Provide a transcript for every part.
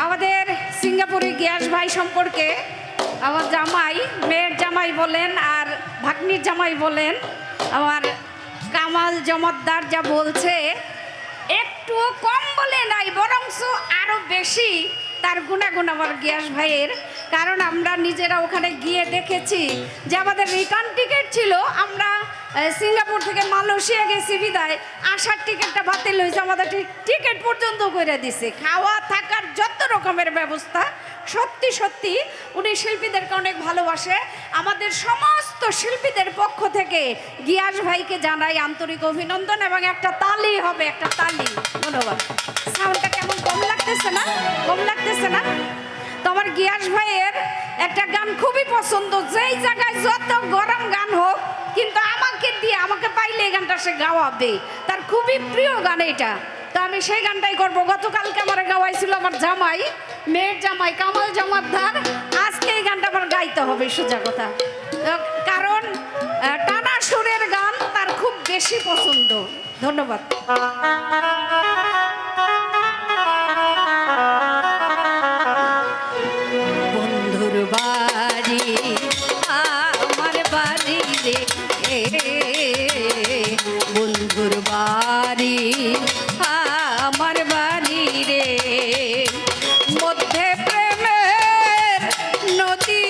আমাদের সিঙ্গাপুরে গিয়াস ভাই সম্পর্কে আমার জামাই, মেয়ের জামাই বলেন আর ভাগ্নির জামাই বলেন, আমার কামাল জমাদ্দার যা বলছে একটুও কম বলে নাই, বরঞ্চ আরও বেশি তার গুণাগুণ আমার গিয়াস ভাইয়ের। কারণ আমরা নিজেরা ওখানে গিয়ে দেখেছি যে আমাদের রিটার্ন টিকিট ছিল, আমরা সিঙ্গাপুর থেকে মালয়েশিয়া গেছি বিদায় আসার টিকিটটা বাতিল হয়েছে, আমাদের টিকিট পর্যন্ত করে দিছে, খাওয়া থাকার যত রকমের ব্যবস্থা। সত্যি সত্যি উনি শিল্পীদেরকে অনেক ভালোবাসে। আমাদের সমস্ত শিল্পীদের পক্ষ থেকে গিয়াস ভাইকে জানাই আন্তরিক অভিনন্দন এবং একটা তালি হবে, একটা তালি। ধন্যবাদ। সাউন্ডটা কেমন কম লাগতেছে না? কম লাগতেছে না? তো আমার গিয়াস ভাইয়ের একটা গান খুবই পছন্দ, যেই জায়গায় যত গরম গান হোক কিন্তু আমাকে দিয়ে, আমাকে পাইলে এই গানটা সে গাওয়াবে, তার খুবই প্রিয় গান এটা। তো আমি সেই গানটাই করবো। গতকালকে আমার গাওয়াইছিল আমার জামাই, মেয়ের জামাই কামাল জমাদ্দার। আজকে এই গানটা আমার গাইতে হবে, সোজা কথা, কারণ টানা সুরের গান তার খুব বেশি পছন্দ। ধন্যবাদ। বন্ধুর বাড়ি আমার বাড়ি রে, বন্ধুর বাড়ি আমার বাড়ি রে, মধ্যে প্রেমের নদী,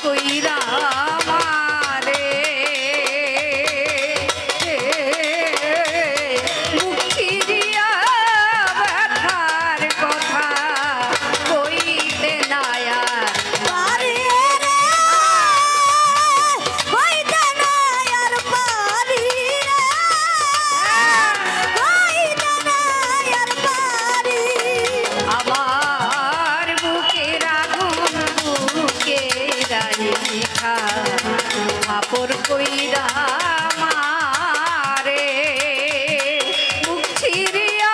কইরা মারে মুখ চিরিয়া ব্যথার কথা কইতে না আর পারি রে কইতে না আর পারি রে কইতে না আর পারি আমার বুকের আগুন বুকে রাইখা আপর কইরা মারে মুখ ছিড়িয়া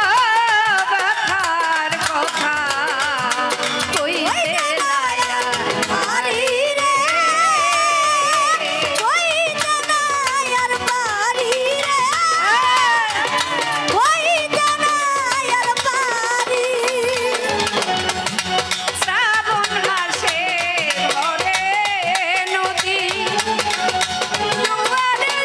ব্যথার কথা কইতে না আর পারি রে কইতে না আর পারি রে কইতে না আর পারি শ্রাবণ মাসে ঘরে নদী জোয়ারে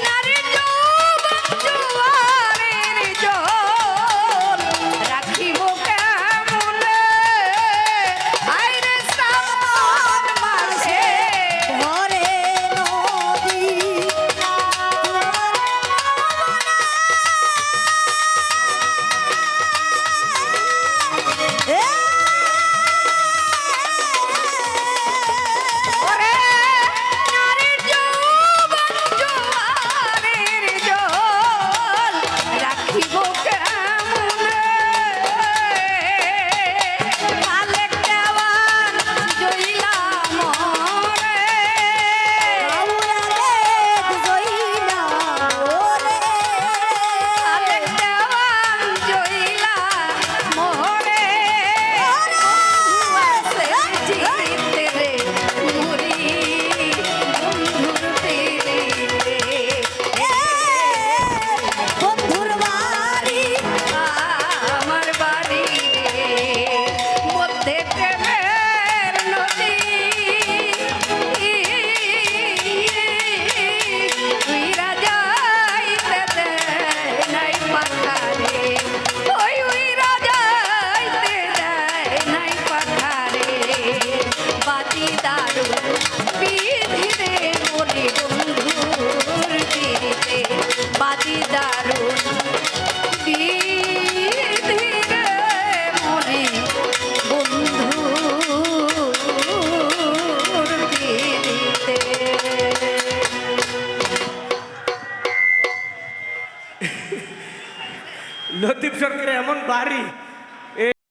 নারীর জোয়ারের জল রাখিব কেমনে আইরে শ্রাবণ মাসে ঘরে নদী ওরে নারীর জোয়ারের জল রাখিব কেমনে আলেক দেওয়ান জইলা মরে আলেক দেওয়ান জইলা মরে আছে জিতে রে মুরি বন্ধুর পিরিতে বন্ধুর বাড়ি আমার বাড়ি মধ্যে প্রেমের নদী উইরা যাইতে দেয় নাই পাখারে ওই উইরা যাইতে দেয় নাই পাখারে বাতি দারু বিধিরে মরি বন্ধুর পিরিতে বাতি দারুণ বিধিরে মনে বন্ধুর পিরিতে লতিফ সরকারের এমন বাড়ি